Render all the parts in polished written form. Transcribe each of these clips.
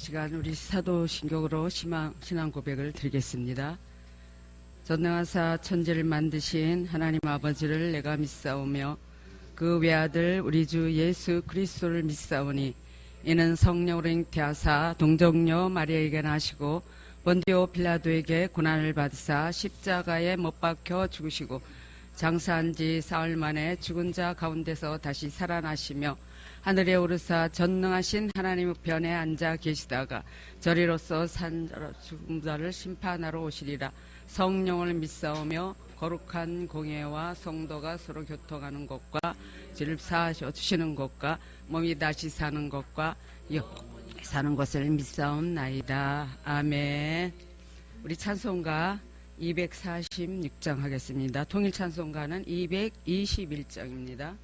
시간 우리 사도신경으로 신앙 고백을 드리겠습니다. 전능하사 천지를 만드신 하나님 아버지를 내가 믿사오며 그 외아들 우리 주 예수 그리스도를 믿사오니 이는 성령으로 잉태하사 동정녀 마리아에게 나시고 본디오 빌라도에게 고난을 받으사 십자가에 못 박혀 죽으시고 장사한 지 사흘 만에 죽은 자 가운데서 다시 살아나시며 하늘에 오르사 전능하신 하나님 우편에 앉아 계시다가 저리로서 죽은 자를 심판하러 오시리라. 성령을 믿사오며 거룩한 공예와 성도가 서로 교통하는 것과 죄를 사하셔 주시는 것과 몸이 다시 사는 것과 영원히 사는 것을 믿사옵나이다. 아멘. 우리 찬송가 246장 하겠습니다. 통일 찬송가는 221장입니다.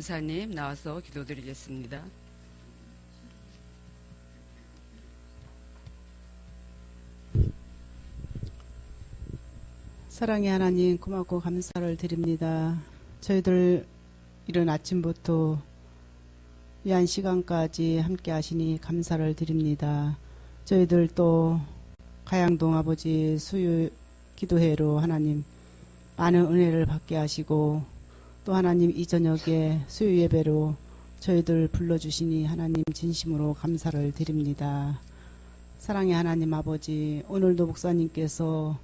권사님 나와서 기도드리겠습니다. 사랑의 하나님, 고맙고 감사를 드립니다. 저희들 이른 아침부터 위한 시간까지 함께 하시니 감사를 드립니다. 저희들 또 가양동 아버지 수요 기도회로 하나님 많은 은혜를 받게 하시고 또 하나님 이 저녁에 수요 예배로 저희들 불러주시니 하나님 진심으로 감사를 드립니다. 사랑의 하나님 아버지, 오늘도 목사님께서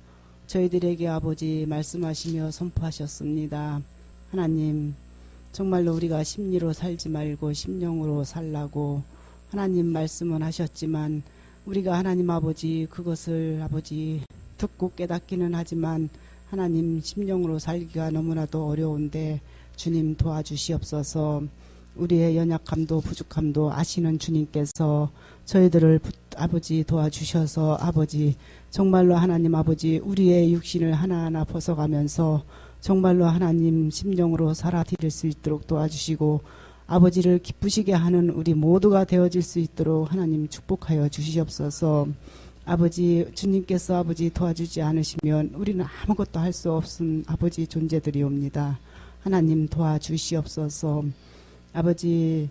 저희들에게 아버지 말씀하시며 선포하셨습니다. 하나님, 정말로 우리가 심리로 살지 말고 심령으로 살라고 하나님 말씀은 하셨지만 우리가 하나님 아버지 그것을 아버지 듣고 깨닫기는 하지만 하나님 심령으로 살기가 너무나도 어려운데 주님 도와주시옵소서. 우리의 연약함도 부족함도 아시는 주님께서 저희들을 아버지 도와주셔서 아버지 정말로 하나님 아버지 우리의 육신을 하나하나 벗어가면서 정말로 하나님 심령으로 살아드릴 수 있도록 도와주시고 아버지를 기쁘시게 하는 우리 모두가 되어질 수 있도록 하나님 축복하여 주시옵소서. 아버지 주님께서 아버지 도와주지 않으시면 우리는 아무것도 할 수 없은 아버지 존재들이옵니다. 하나님 도와주시옵소서. 아버지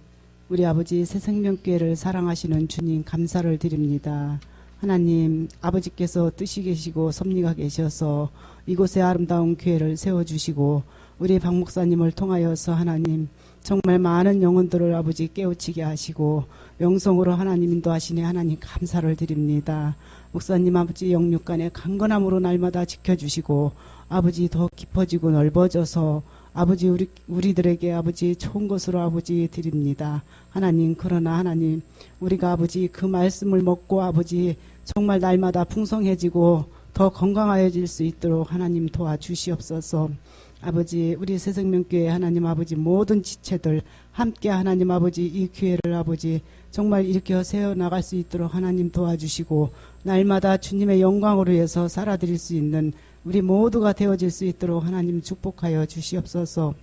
우리 아버지 새생명교회를 사랑하시는 주님 감사를 드립니다. 하나님, 아버지께서 뜻이 계시고 섭리가 계셔서 이곳에 아름다운 교회를 세워주시고 우리 박 목사님을 통하여서 하나님 정말 많은 영혼들을 아버지 깨우치게 하시고 영성으로 하나님 인도하시니 하나님 감사를 드립니다. 목사님 아버지 영육간의 강건함으로 날마다 지켜주시고 아버지 더 깊어지고 넓어져서 아버지 우리들에게 아버지 좋은 것으로 아버지 드립니다. 하나님, 그러나 하나님 우리가 아버지 그 말씀을 먹고 아버지 정말 날마다 풍성해지고 더 건강하여질 수 있도록 하나님 도와주시옵소서. 아버지 우리 새생명교회 하나님 아버지 모든 지체들 함께 하나님 아버지 이 교회를 아버지 정말 일으켜 세워나갈 수 있도록 하나님 도와주시고 날마다 주님의 영광으로 위해서 살아드릴 수 있는 우리 모두가 되어질 수 있도록 하나님 축복하여 주시옵소서.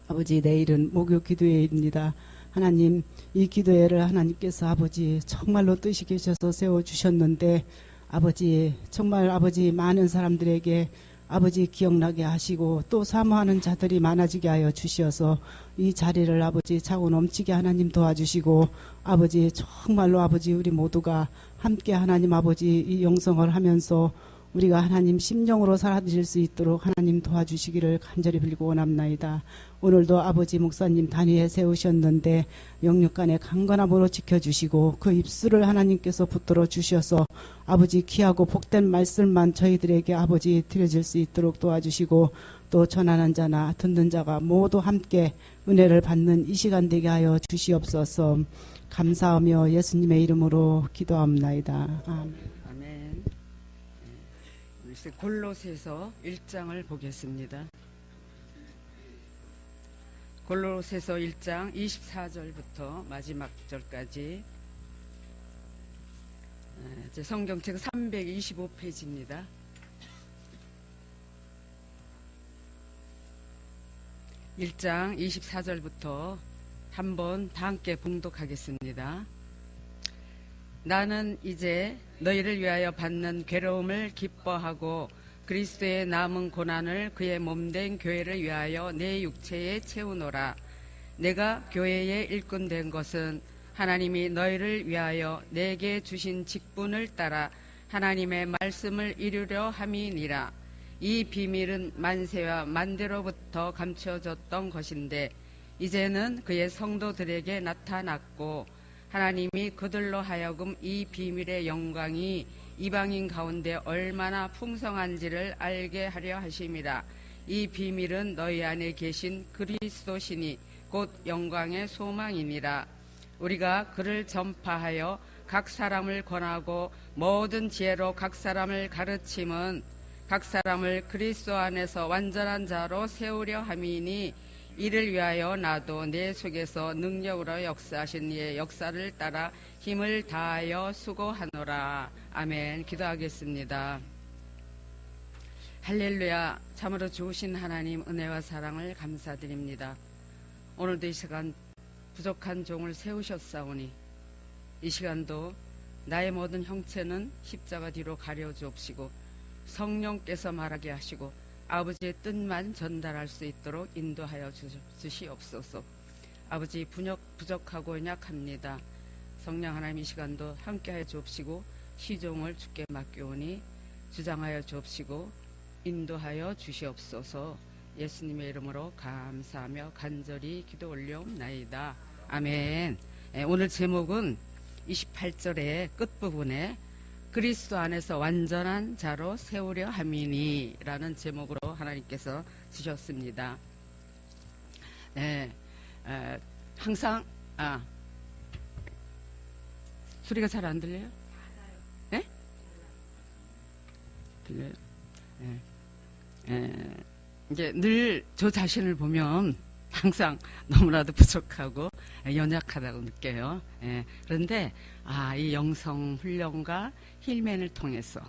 아버지, 내일은 목요 기도회입니다. 하나님, 이 기도회를 하나님께서 아버지 정말로 뜻이 계셔서 세워주셨는데 아버지 정말 아버지 많은 사람들에게 아버지 기억나게 하시고 또 사모하는 자들이 많아지게 하여 주시어서 이 자리를 아버지 차고 넘치게 하나님 도와주시고 아버지 정말로 아버지 우리 모두가 함께 하나님 아버지 이 영성을 하면서 우리가 하나님 심령으로 살아드릴 수 있도록 하나님 도와주시기를 간절히 빌고 원합나이다. 오늘도 아버지 목사님 단위에 세우셨는데 영육간의 강건함으로 지켜주시고 그 입술을 하나님께서 붙들어 주셔서 아버지 귀하고 복된 말씀만 저희들에게 아버지 드려질 수 있도록 도와주시고 또 전하는 자나 듣는 자가 모두 함께 은혜를 받는 이 시간 되게 하여 주시옵소서. 감사하며 예수님의 이름으로 기도합나이다. 아멘. 아멘. 우리 골로새서 1장을 보겠습니다. 골로새서 1장 24절부터 마지막 절까지 제 성경책 325페이지입니다. 1장 24절부터 한번 다 함께 봉독하겠습니다. 나는 이제 너희를 위하여 받는 괴로움을 기뻐하고 그리스도의 남은 고난을 그의 몸된 교회를 위하여 내 육체에 채우노라. 내가 교회의 일꾼 된 것은 하나님이 너희를 위하여 내게 주신 직분을 따라 하나님의 말씀을 이루려 함이니라. 이 비밀은 만세와 만대로부터 감춰졌던 것인데 이제는 그의 성도들에게 나타났고 하나님이 그들로 하여금 이 비밀의 영광이 이방인 가운데 얼마나 풍성한지를 알게 하려 하심이라. 이 비밀은 너희 안에 계신 그리스도시니 곧 영광의 소망이니라. 우리가 그를 전파하여 각 사람을 권하고 모든 지혜로 각 사람을 가르침은 각 사람을 그리스도 안에서 완전한 자로 세우려 함이니 이를 위하여 나도 내 속에서 능력으로 역사하신 이의 역사를 따라 힘을 다하여 수고하노라. 아멘. 기도하겠습니다. 할렐루야. 참으로 좋으신 하나님 은혜와 사랑을 감사드립니다. 오늘도 이 시간 부족한 종을 세우셨사오니 이 시간도 나의 모든 형체는 십자가 뒤로 가려 주옵시고 성령께서 말하게 하시고 아버지의 뜻만 전달할 수 있도록 인도하여 주시옵소서. 아버지 부족하고 연약합니다. 성령 하나님 이 시간도 함께하여 주옵시고 시종을 주께 맡겨오니 주장하여 주옵시고 인도하여 주시옵소서. 예수님의 이름으로 감사하며 간절히 기도 올려옵나이다. 아멘. 오늘 제목은 28절의 끝부분에 그리스도 안에서 완전한 자로 세우려 함이니 라는 제목으로 하나님께서 주셨습니다. 항상 소리가 잘 안 들려요? 네? 들려요? 이제 늘 저 자신을 보면 항상 너무나도 부족하고 연약하다고 느껴요. 그런데 이 영성 훈련과 힐맨을 통해서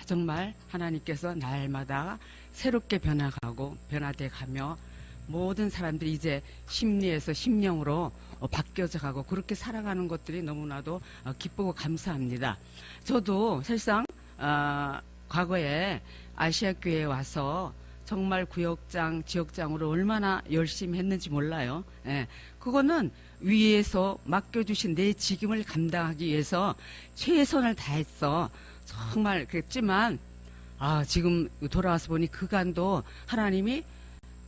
정말 하나님께서 날마다 새롭게 변화가고 변화돼 가며 모든 사람들이 이제 심리에서 심령으로 바뀌어져 가고 그렇게 살아가는 것들이 너무나도 기쁘고 감사합니다. 저도 사실상 과거에 아시아교회에 와서 정말 구역장, 지역장으로 얼마나 열심히 했는지 몰라요. 예. 그거는 위에서 맡겨주신 내 직임을 감당하기 위해서 최선을 다했어. 정말 그랬지만, 지금 돌아와서 보니 그간도 하나님이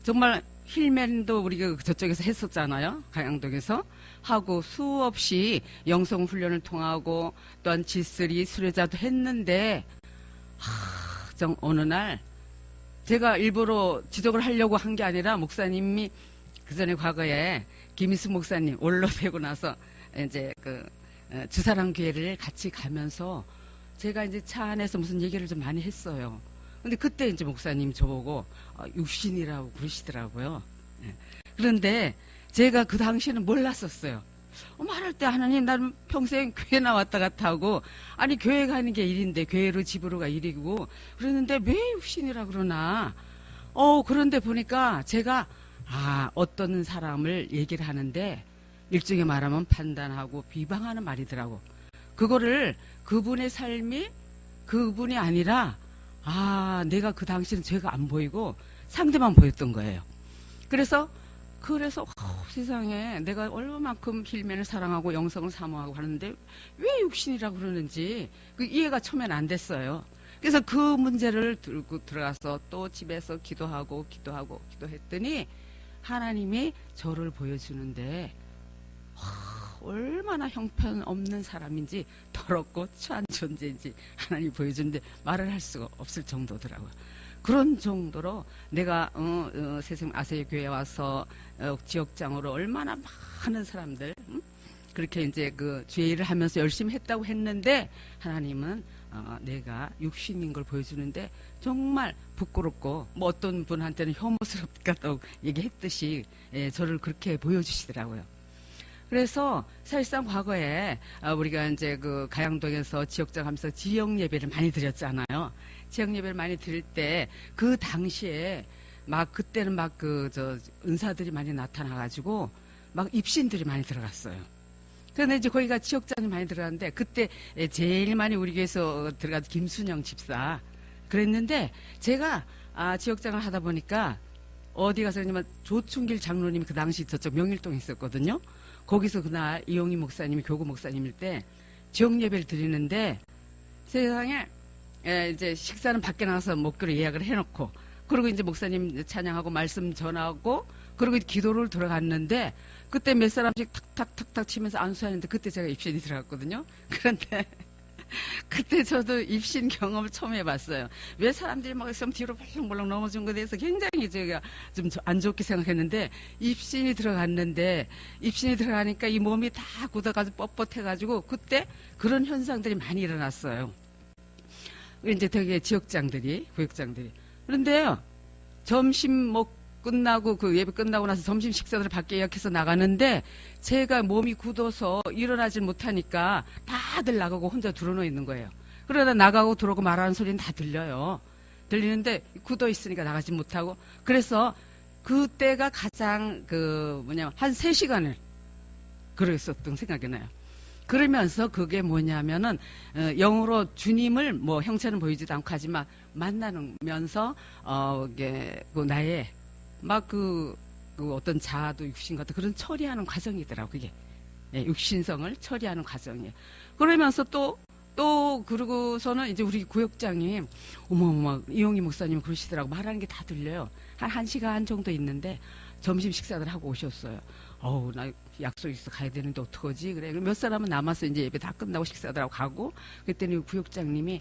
정말 힐맨도 우리가 저쪽에서 했었잖아요. 가양동에서. 하고 수없이 영성훈련을 통하고 또한 G3 수레자도 했는데, 어느 날 제가 일부러 지적을 하려고 한 게 아니라 목사님이 그 전에 과거에 김희수 목사님 올로 되고 나서 이제 주사랑 교회를 같이 가면서 제가 이제 차 안에서 무슨 얘기를 좀 많이 했어요. 근데 그때 이제 목사님이 저보고 육신이라고 그러시더라고요. 예. 그런데 제가 그 당시에는 몰랐었어요. 말할 때 하나님 나는 평생 교회 나왔다 갔다 하고 아니 교회 가는 게 일인데 교회로 집으로가 일이고 그러는데 왜 육신이라 그러나 그런데 보니까 제가 어떤 사람을 얘기를 하는데 일종의 말하면 판단하고 비방하는 말이더라고. 그거를 그분의 삶이 그분이 아니라 내가 그 당시는 죄가 안 보이고 상대만 보였던 거예요. 그래서 세상에 내가 얼마만큼 힐맨을 사랑하고 영성을 사모하고 하는데 왜 육신이라고 그러는지 이해가 처음엔 안 됐어요. 그래서 그 문제를 들고 들어가서 또 집에서 기도했더니 하나님이 저를 보여주는데 얼마나 형편없는 사람인지 더럽고 추한 존재인지 하나님이 보여주는데 말을 할 수가 없을 정도더라고요. 그런 정도로 내가 세상 아세요 교회에 와서 지역장으로 얼마나 많은 사람들 그렇게 이제 그 죄일을 하면서 열심히 했다고 했는데 하나님은 내가 육신인 걸 보여주는데 정말 부끄럽고 뭐 어떤 분한테는 혐오스럽다고 얘기했듯이 저를 그렇게 보여주시더라고요. 그래서 사실상 과거에 우리가 이제 그 가양동에서 지역장 하면서 지역 예배를 많이 드렸잖아요. 지역 예배를 많이 드릴 때 그 당시에 그때는 은사들이 많이 나타나가지고 입신들이 많이 들어갔어요. 그런데 이제 거기가 지역장이 많이 들어갔는데 그때 제일 많이 우리 교회에서 들어간 김순영 집사 그랬는데 제가 지역장을 하다 보니까 어디 가서 그러냐면 조충길 장로님이 그 당시 저쪽 명일동에 있었거든요. 거기서 그날 이용희 목사님이 교구 목사님일 때 지역 예배를 드리는데 세상에 이제 식사는 밖에 나가서 먹기로 예약을 해놓고 그리고 이제 목사님 찬양하고 말씀 전하고 그리고 기도를 들어갔는데 그때 몇 사람씩 탁탁탁탁 치면서 안수하는데 그때 제가 입신이 들어갔거든요. 그런데 그때 저도 입신 경험을 처음 해봤어요. 왜 사람들이 막 있으면 뒤로 벌렁벌렁 넘어진 것에 대해서 굉장히 제가 좀 안 좋게 생각했는데 입신이 들어갔는데 입신이 들어가니까 이 몸이 다 굳어가지고 뻣뻣해가지고 그때 그런 현상들이 많이 일어났어요. 이제 되게 지역장들이 구역장들이 그런데요 점심 끝나고 그 예배 끝나고 나서 점심 식사들을 밖에 예약해서 나가는데 제가 몸이 굳어서 일어나질 못하니까 다들 나가고 혼자 들어놓여 있는 거예요. 그러다 나가고 들어오고 말하는 소리는 다 들려요. 들리는데 굳어 있으니까 나가지 못하고 그래서 그때가 가장 한 3시간을 그랬었던 생각이 나요. 그러면서 그게 뭐냐면은 영으로 주님을 형체는 보이지도 않고 하지만 만나면서 나의 어떤 자아도 육신 같은 그런 처리하는 과정이더라고 그게 육신성을 처리하는 과정이에요. 그러면서 또 그러고서는 이제 우리 구역장님 어머어머 이용희 목사님 그러시더라고 말하는 게 다 들려요. 한 1시간 정도 있는데 점심 식사를 하고 오셨어요. 나 약속 있어 가야 되는데 어떡하지? 그래. 몇 사람은 남아서 이제 예배 다 끝나고 식사들 하고 가고 그랬더니 구역장님이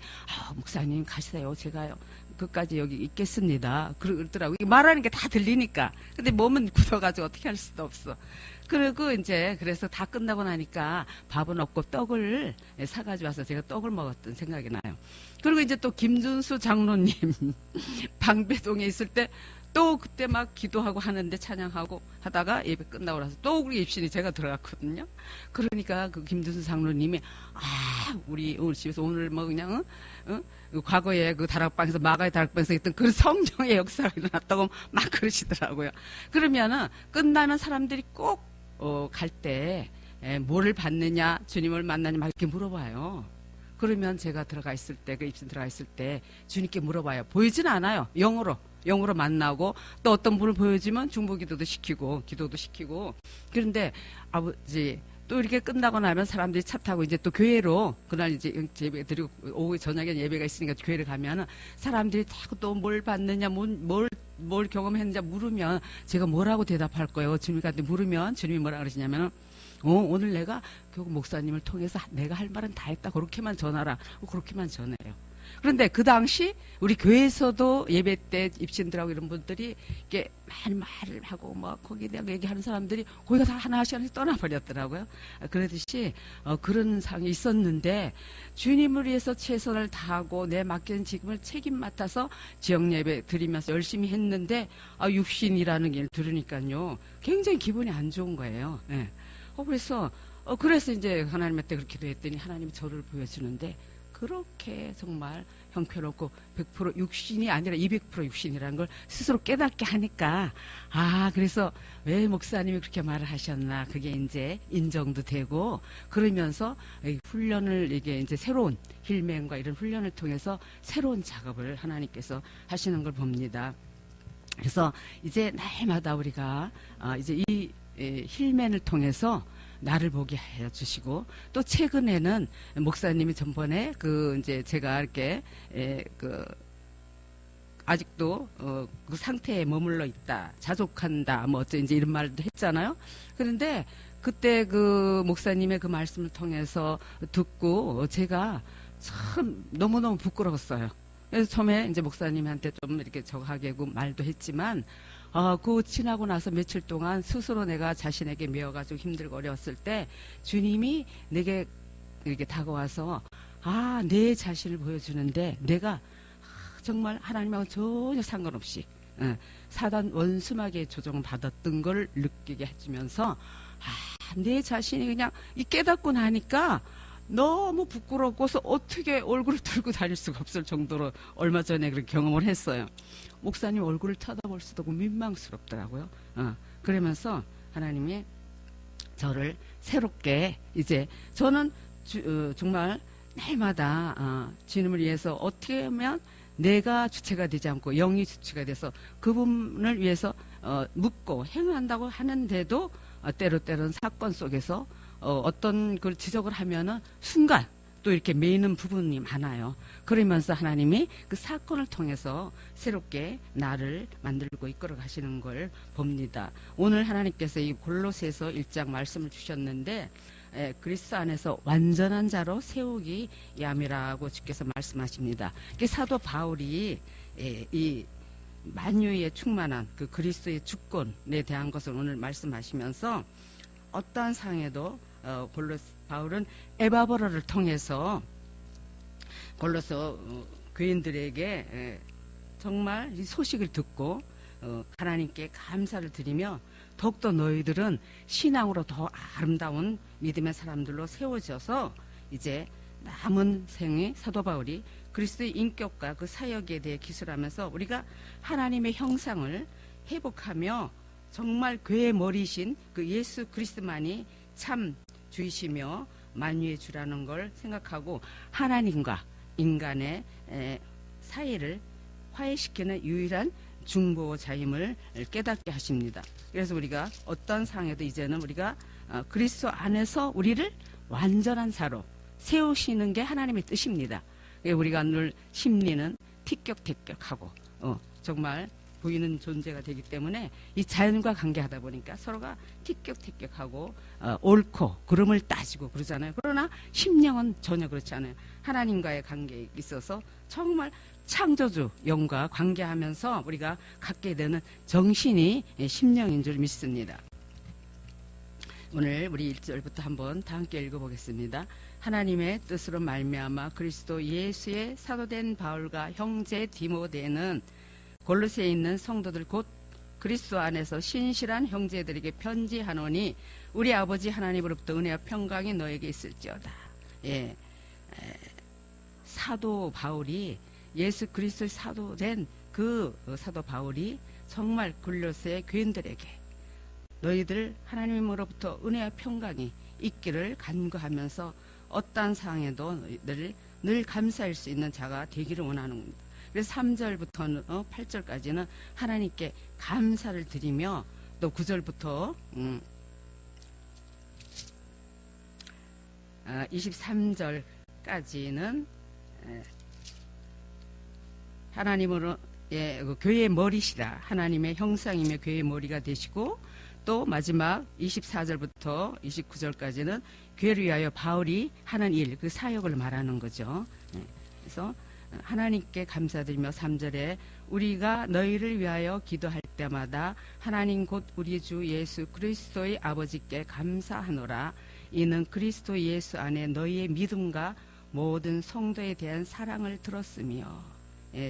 목사님 가시세요. 제가요. 끝까지 여기 있겠습니다. 그러더라고요. 말하는 게 다 들리니까. 근데 몸은 굳어가지고 어떻게 할 수도 없어. 그리고 이제 그래서 다 끝나고 나니까 밥은 없고 떡을 사가지고 와서 제가 떡을 먹었던 생각이 나요. 그리고 이제 또 김준수 장로님 방배동에 있을 때 또 그때 막 기도하고 하는데 찬양하고 하다가 예배 끝나고 나서 또 우리 입신이 제가 들어갔거든요. 그러니까 그 김준수 장로님이 우리 오늘 집에서 오늘 그냥 과거에 그 다락방에서 마가의 다락방에서 있던 그 성령의 역사가 일어났다고 막 그러시더라고요. 그러면은 끝나는 사람들이 꼭 갈 때 뭐를 받느냐 주님을 만나냐 막 이렇게 물어봐요. 그러면 제가 들어가 있을 때 그 입신 들어가 있을 때 주님께 물어봐요. 보이진 않아요. 영으로. 영으로 만나고 또 어떤 분을 보여주면 중보기도도 시키고 기도도 시키고. 그런데 아버지 또 이렇게 끝나고 나면 사람들이 차 타고 이제 또 교회로 그날 이제 예배 드리고 오후 저녁에 예배가 있으니까 교회를 가면은 사람들이 자꾸 또 뭘 받느냐 뭘 경험했느냐 물으면 제가 뭐라고 대답할 거예요. 주님한테 물으면 주님이 뭐라 그러시냐면은 오늘 내가 교구 목사님을 통해서 내가 할 말은 다 했다. 그렇게만 전하라. 그렇게만 전해요. 그런데 그 당시 우리 교회에서도 예배 때 입신들하고 이런 분들이 이렇게 많이 말을 하고 뭐 거기에 대한 얘기하는 사람들이 거기가 다 하나씩 떠나버렸더라고요. 그러듯이 그런 상황이 있었는데 주님을 위해서 최선을 다하고 내 맡긴 직임을 책임 맡아서 지역 예배 드리면서 열심히 했는데 육신이라는 게 들으니까요 굉장히 기분이 안 좋은 거예요. 예. 그래서 이제 하나님한테 그렇게 기도했더니 하나님이 저를 보여주는데 그렇게 정말 형편없고 100% 육신이 아니라 200% 육신이라는 걸 스스로 깨닫게 하니까 그래서 왜 목사님이 그렇게 말을 하셨나 그게 이제 인정도 되고 그러면서 훈련을 이게 이제 새로운 힐맨과 이런 훈련을 통해서 새로운 작업을 하나님께서 하시는 걸 봅니다. 그래서 이제 날마다 우리가 이제 이 힐맨을 통해서 나를 보게 해 주시고 또 최근에는 목사님이 전번에 이제 제가 이렇게 아직도 그 상태에 머물러 있다 자족한다 뭐 어째 이제 이런 말도 했잖아요. 그런데 그때 그 목사님의 그 말씀을 통해서 듣고 제가 참 너무너무 부끄러웠어요. 그래서 처음에 이제 목사님한테 좀 이렇게 저하게 말도 했지만 그 지나고 나서 며칠 동안 스스로 내가 자신에게 메어가지고 힘들고 어려웠을 때 주님이 내게 이렇게 다가와서 내 자신을 보여주는데 내가 정말 하나님하고 전혀 상관없이 사단 원수마귀의 조정을 받았던 걸 느끼게 해주면서 내 자신이 그냥 이 깨닫고 나니까 너무 부끄럽고서 어떻게 얼굴을 들고 다닐 수가 없을 정도로 얼마 전에 그런 경험을 했어요. 목사님 얼굴을 쳐다볼 수도 없고 민망스럽더라고요. 그러면서 하나님이 저를 새롭게 이제 저는 정말 날마다 주님을 위해서 어떻게 하면 내가 주체가 되지 않고 영이 주체가 돼서 그분을 위해서 묻고 행한다고 하는데도 때로는 사건 속에서 어떤 걸 지적을 하면은 순간 또 이렇게 매이는 부분이 많아요. 그러면서 하나님이 그 사건을 통해서 새롭게 나를 만들고 이끌어 가시는 걸 봅니다. 오늘 하나님께서 이 골로새서 1장 말씀을 주셨는데 그리스도 안에서 완전한 자로 세우기 위함이라고 주께서 말씀하십니다. 사도 바울이 이 만유에 충만한 그 그리스도의 주권에 대한 것을 오늘 말씀하시면서 어떠한 상황에도 바울은 에바브라를 통해서 골로새 교인들에게 정말 이 소식을 듣고 하나님께 감사를 드리며 더욱더 너희들은 신앙으로 더 아름다운 믿음의 사람들로 세워져서 이제 남은 생의 사도 바울이 그리스도의 인격과 그 사역에 대해 기술하면서 우리가 하나님의 형상을 회복하며 정말 교회의 머리신 그 예수 그리스도만이 참 주이시며 만유의 주라는 걸 생각하고 하나님과 인간의 사이를 화해시키는 유일한 중보자임을 깨닫게 하십니다. 그래서 우리가 어떤 상황에도 이제는 우리가 그리스도 안에서 우리를 완전한 자로 세우시는 게 하나님의 뜻입니다. 우리가 늘 심리는 티격태격하고 정말 보이는 존재가 되기 때문에 이 자연과 관계하다 보니까 서로가 티격태격하고 옳고 그름을 따지고 그러잖아요. 그러나 심령은 전혀 그렇지 않아요. 하나님과의 관계에 있어서 정말 창조주 영과 관계하면서 우리가 갖게 되는 정신이 심령인 줄 믿습니다. 오늘 우리 1절부터 한번 다 함께 읽어보겠습니다. 하나님의 뜻으로 말미암아 그리스도 예수의 사도된 바울과 형제 디모데는 골로새에 있는 성도들 곧 그리스도 안에서 신실한 형제들에게 편지하노니 우리 아버지 하나님으로부터 은혜와 평강이 너에게 있을지어다. 사도 바울이 예수 그리스도의 사도된 그 사도 바울이 정말 골로새 교인들에게 너희들 하나님으로부터 은혜와 평강이 있기를 간구하면서 어떠한 상황에도 늘 감사할 수 있는 자가 되기를 원하는 겁니다. 그래서 3절부터는 8절까지는 하나님께 감사를 드리며 또 9절부터 23절까지는 하나님으로 그 교회의 머리시라 하나님의 형상이며 교회의 머리가 되시고 또 마지막 24절부터 29절까지는 교회를 위하여 바울이 하는 일, 그 사역을 말하는 거죠. 그래서 하나님께 감사드리며 3절에 우리가 너희를 위하여 기도할 때마다 하나님 곧 우리 주 예수 그리스도의 아버지께 감사하노라. 이는 그리스도 예수 안에 너희의 믿음과 모든 성도에 대한 사랑을 들었으며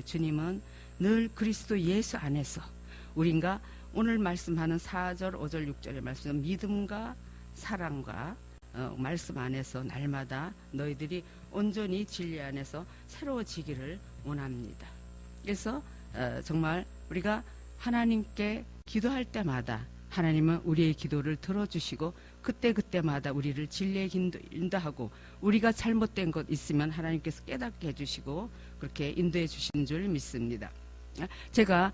주님은 늘 그리스도 예수 안에서 우린가 오늘 말씀하는 4절, 5절, 6절의 말씀은 믿음과 사랑과 말씀 안에서 날마다 너희들이 온전히 진리 안에서 새로워지기를 원합니다. 그래서 정말 우리가 하나님께 기도할 때마다 하나님은 우리의 기도를 들어주시고 그때그때마다 우리를 진리에 인도하고 우리가 잘못된 것 있으면 하나님께서 깨닫게 해주시고 그렇게 인도해 주시는 줄 믿습니다. 제가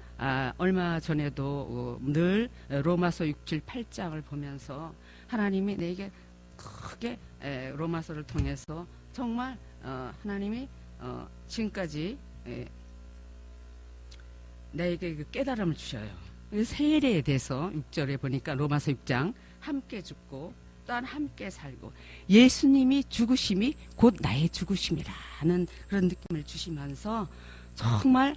얼마 전에도 늘 로마서 6, 7, 8장을 보면서 하나님이 내게 크게 로마서를 통해서 정말 하나님이 지금까지 나에게 그 깨달음을 주셔요. 세례에 대해서 6절에 보니까 로마서 6장 함께 죽고 또한 함께 살고 예수님이 죽으심이 곧 나의 죽으심이라는 그런 느낌을 주시면서 정말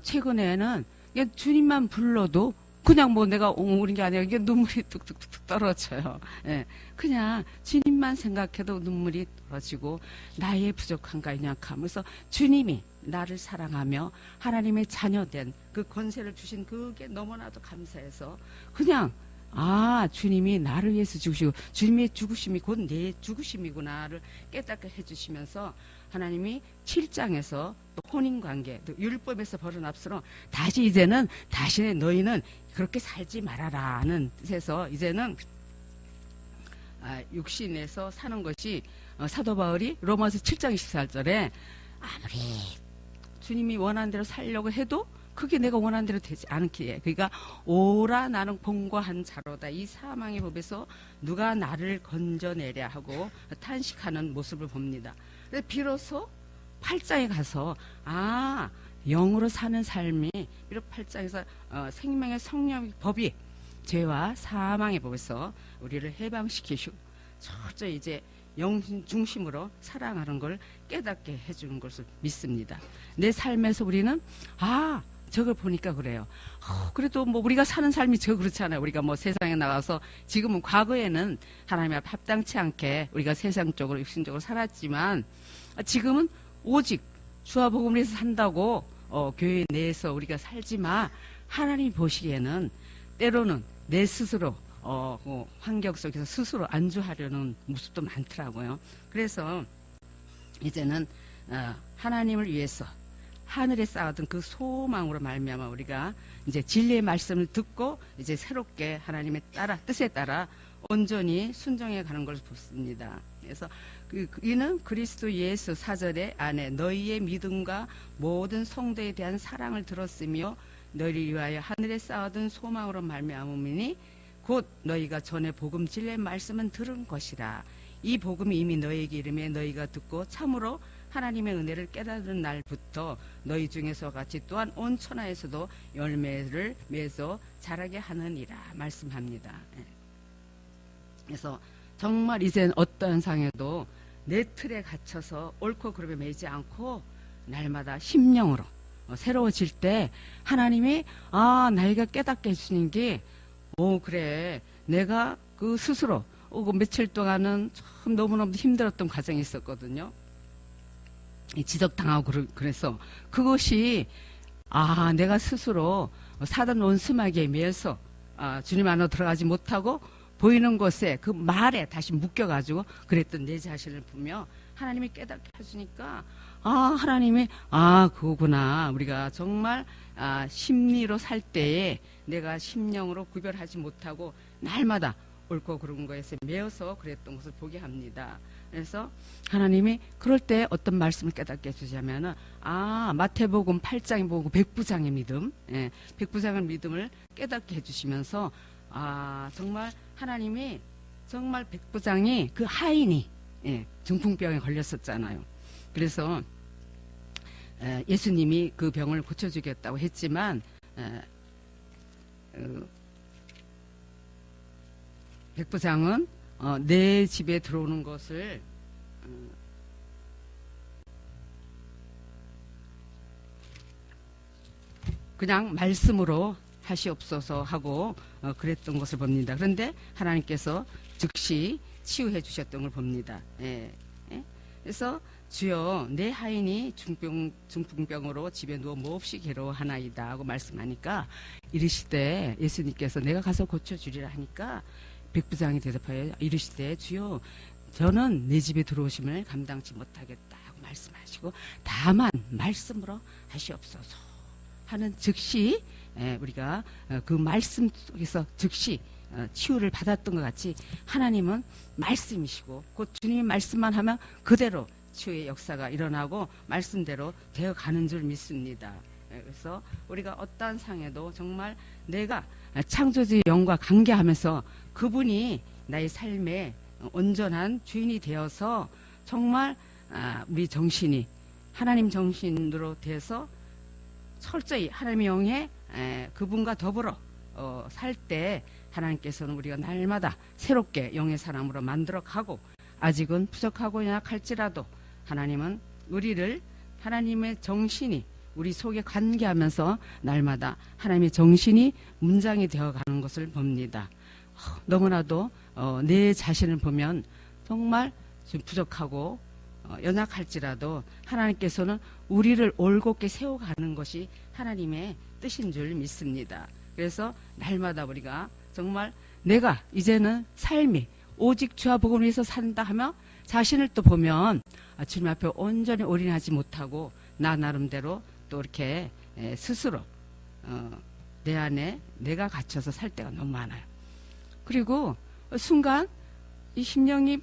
최근에는 그냥 주님만 불러도 그냥 뭐 내가 옹울인 게 아니라 이게 눈물이 뚝뚝뚝 떨어져요. 예, 그냥 주님만 생각해도 눈물이 떨어지고 나의 부족함과 연약함. 그래서 주님이 나를 사랑하며 하나님의 자녀된 그 권세를 주신 그게 너무나도 감사해서 그냥 주님이 나를 위해서 죽으시고 주님의 죽으심이 곧 내 죽으심이구나를 깨닫게 해주시면서 하나님이 7장에서 또 혼인관계, 또 율법에서 벌은 앞서로 다시 이제는 다시 너희는 그렇게 살지 말아라는 뜻에서 이제는 육신에서 사는 것이 사도 바울이 로마서 7장 24절에 아무리 주님이 원하는 대로 살려고 해도 그게 내가 원하는 대로 되지 않기에 그러니까 오라 나는 공고한 자로다 이 사망의 법에서 누가 나를 건져내랴 하고 탄식하는 모습을 봅니다. 그래서 비로소 8장에 가서 영으로 사는 삶이 비록 8장에서 생명의 성령의 법이 죄와 사망의 법에서 우리를 해방시키시고 철저히 이제 영 중심으로 사랑하는 걸 깨닫게 해주는 것을 믿습니다. 내 삶에서 우리는 저걸 보니까 그래요. 그래도 뭐 우리가 사는 삶이 저 그렇잖아요. 우리가 뭐 세상에 나가서 지금은 과거에는 하나님 앞에 합당치 않게 우리가 세상적으로 육신적으로 살았지만 지금은 오직 주와 복음을 위해서 산다고 교회 내에서 우리가 살지만 하나님이 보시기에는 때로는 내 스스로 환경 속에서 스스로 안주하려는 모습도 많더라고요. 그래서 이제는 하나님을 위해서 하늘에 쌓았던 그 소망으로 말미암아 우리가 이제 진리의 말씀을 듣고 이제 새롭게 하나님의 뜻에 따라 온전히 순종해 가는 걸 보습니다. 그래서 이는 그리스도 예수 4절에 안에 너희의 믿음과 모든 성도에 대한 사랑을 들었으며 너희를 위하여 하늘에 쌓아둔 소망으로 말미암으니 곧 너희가 전에 복음 진리의 말씀은 들은 것이라. 이 복음이 이미 너희에게 이름에 너희가 듣고 참으로 하나님의 은혜를 깨달은 날부터 너희 중에서 같이 또한 온 천하에서도 열매를 맺어 자라게 하느니라 말씀합니다. 그래서 정말 이젠 어떠한 상에도 내 틀에 갇혀서 옳고 그름에 매지 않고 날마다 심령으로 새로워질 때 하나님이 나이가 깨닫게 해주시는 게 그래 내가 그 스스로 그 며칠 동안은 참 너무너무 힘들었던 과정이 있었거든요. 지적당하고 그래서 그것이 내가 스스로 사단 원수마귀에 매여서 주님 안으로 들어가지 못하고 보이는 곳에 그 말에 다시 묶여가지고 그랬던 내 자신을 보며 하나님이 깨닫게 해주니까 하나님이 그거구나. 우리가 정말 심리로 살 때에 내가 심령으로 구별하지 못하고 날마다 옳고 그른 것에 매여서 그랬던 것을 보게 합니다. 그래서 하나님이 그럴 때 어떤 말씀을 깨닫게 해주자면은 마태복음 8장에 보고 백부장의 믿음, 백부장의 믿음을 깨닫게 해주시면서 정말 하나님이 정말 백부장이 그 하인이 중풍병에 걸렸었잖아요. 그래서 예수님이 그 병을 고쳐주겠다고 했지만 백부장은 내 집에 들어오는 것을 그냥 말씀으로 하시옵소서 하고 그랬던 것을 봅니다. 그런데 하나님께서 즉시 치유해 주셨던 걸 봅니다. 그래서 주여 내 하인이 중풍병으로 집에 누워 몹시 괴로워하나이다 하고 말씀하니까 이르시되 예수님께서 내가 가서 고쳐주리라 하니까 백부장이 대답하여 이르시되 주여 저는 내 집에 들어오심을 감당치 못하겠다 하고 말씀하시고 다만 말씀으로 하시옵소서 하는 즉시 우리가 그 말씀 속에서 즉시 치유를 받았던 것 같이 하나님은 말씀이시고 곧 주님이 말씀만 하면 그대로 치유의 역사가 일어나고 말씀대로 되어가는 줄 믿습니다. 그래서 우리가 어떠한 상에도 정말 내가 창조주의 영과 관계하면서 그분이 나의 삶의 온전한 주인이 되어서 정말 우리 정신이 하나님 정신으로 돼서 철저히 하나님의 영에 그분과 더불어 살 때 하나님께서는 우리가 날마다 새롭게 영의 사람으로 만들어가고 아직은 부족하고 연약할지라도 하나님은 우리를 하나님의 정신이 우리 속에 관계하면서 날마다 하나님의 정신이 문장이 되어가는 것을 봅니다. 너무나도 내 자신을 보면 정말 좀 부족하고 연약할지라도 하나님께서는 우리를 올곧게 세워가는 것이 하나님의 뜻인 줄 믿습니다. 그래서 날마다 우리가 정말 내가 이제는 삶이 오직 주와 복음을 위해서 산다 하며 자신을 또 보면 주님 앞에 온전히 올인하지 못하고 나 나름대로 또 이렇게 스스로 내 안에 내가 갇혀서 살 때가 너무 많아요. 그리고 순간 이 심령이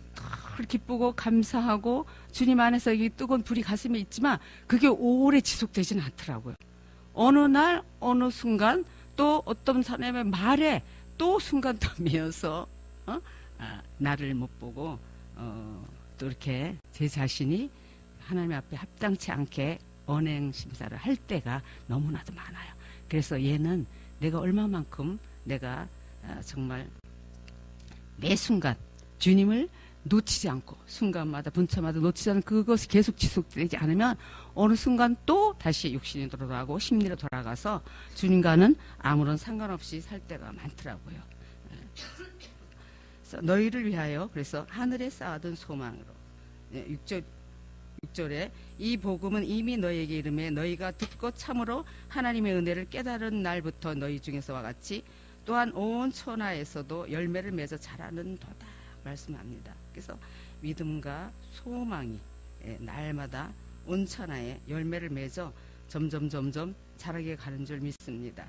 기쁘고 감사하고 주님 안에서 이 뜨거운 불이 가슴에 있지만 그게 오래 지속되지는 않더라고요. 어느 날 어느 순간 또 어떤 사람의 말에 또 순간 또 미어서 나를 못 보고 또 이렇게 제 자신이 하나님 앞에 합당치 않게 언행 심사를 할 때가 너무나도 많아요. 그래서 얘는 내가 얼마만큼 내가 정말 매 순간 주님을 놓치지 않고 순간마다 분차마다 놓치지 않는 그것이 계속 지속되지 않으면 어느 순간 또 다시 육신이 돌아가고 심리로 돌아가서 주님과는 아무런 상관없이 살 때가 많더라고요. 그래서 너희를 위하여 그래서 하늘에 쌓아둔 소망으로 6절에 이 복음은 이미 너희에게 이름에 너희가 듣고 참으로 하나님의 은혜를 깨달은 날부터 너희 중에서와 같이 또한 온 천하에서도 열매를 맺어 자라는 도다 말씀합니다. 그래서 믿음과 소망이 날마다 온 천하에 열매를 맺어 점점 자라게 가는 줄 믿습니다.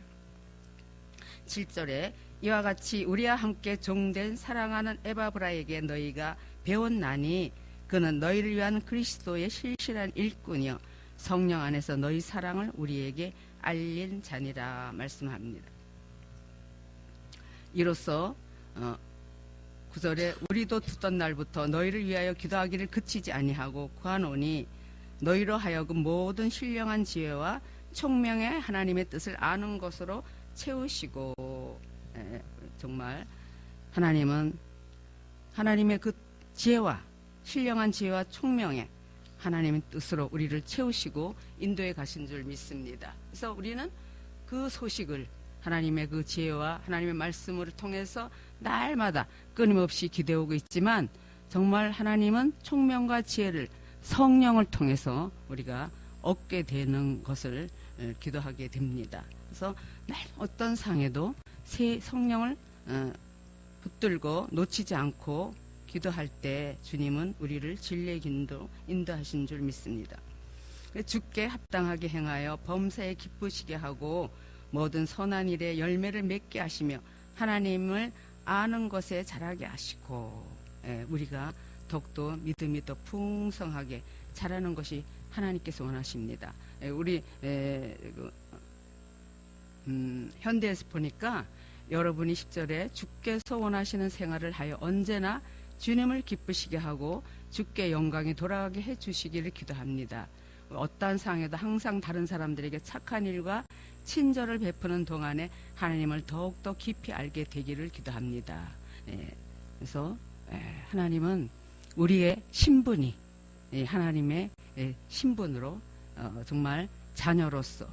7절에 이와 같이 우리와 함께 종된 사랑하는 에바브라에게 너희가 배웠나니 그는 너희를 위한 그리스도의 실실한 일꾼이요 성령 안에서 너희 사랑을 우리에게 알린 자니라 말씀합니다. 이로써 9절에 우리도 듣던 날부터 너희를 위하여 기도하기를 그치지 아니하고 구하노니 너희로 하여금 모든 신령한 지혜와 총명의 하나님의 뜻을 아는 것으로 채우시고 정말 하나님은 하나님의 그 지혜와 신령한 지혜와 총명의 하나님의 뜻으로 우리를 채우시고 인도해 가신 줄 믿습니다. 그래서 우리는 그 소식을 하나님의 그 지혜와 하나님의 말씀을 통해서 날마다 끊임없이 기대오고 있지만 정말 하나님은 총명과 지혜를 성령을 통해서 우리가 얻게 되는 것을 기도하게 됩니다. 그래서 어떤 상에도 새 성령을 붙들고 놓치지 않고 기도할 때 주님은 우리를 진리의 길로 인도하신 줄 믿습니다. 주께 합당하게 행하여 범사에 기쁘시게 하고 모든 선한 일에 열매를 맺게 하시며 하나님을 아는 것에 자라게 하시고, 우리가 더욱더 믿음이 더 풍성하게 자라는 것이 하나님께서 원하십니다. 우리 현대에서 보니까 여러분이 10절에 주께서 원하시는 생활을 하여 언제나 주님을 기쁘시게 하고 주께 영광이 돌아가게 해주시기를 기도합니다. 어떠한 상황에도 항상 다른 사람들에게 착한 일과 친절을 베푸는 동안에 하나님을 더욱더 깊이 알게 되기를 기도합니다. 그래서 하나님은 우리의 신분이 하나님의 신분으로 정말 자녀로서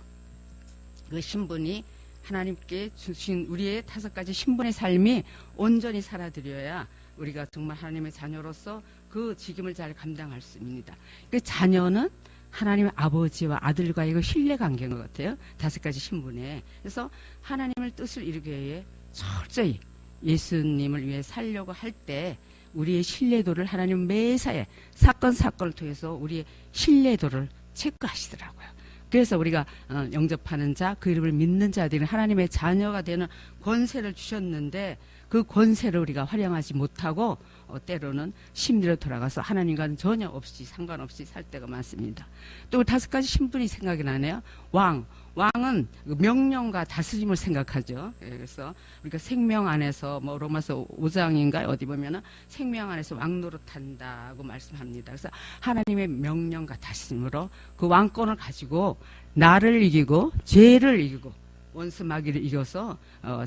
그 신분이 하나님께 주신 우리의 5가지 신분의 삶이 온전히 살아들여야 우리가 정말 하나님의 자녀로서 그 직임을 잘 감당할 수 있습니다. 그 자녀는 하나님의 아버지와 아들과의 그 신뢰관계인 것 같아요. 5가지 신분에. 그래서 하나님의 뜻을 이루기 위해 철저히 예수님을 위해 살려고 할 때 우리의 신뢰도를 하나님 매사에 사건을 통해서 우리의 신뢰도를 체크하시더라고요. 그래서 우리가 영접하는 자, 그 이름을 믿는 자들은 하나님의 자녀가 되는 권세를 주셨는데 그 권세를 우리가 활용하지 못하고 때로는 심리로 돌아가서 하나님과는 전혀 없이 상관없이 살 때가 많습니다. 또 5가지 신분이 생각이 나네요. 왕은 명령과 다스림을 생각하죠. 그래서 우리가 생명 안에서 뭐 로마서 5장인가 어디 보면은 생명 안에서 왕노릇한다고 말씀합니다. 그래서 하나님의 명령과 다스림으로 그 왕권을 가지고 나를 이기고 죄를 이기고 원수 마귀를 이겨서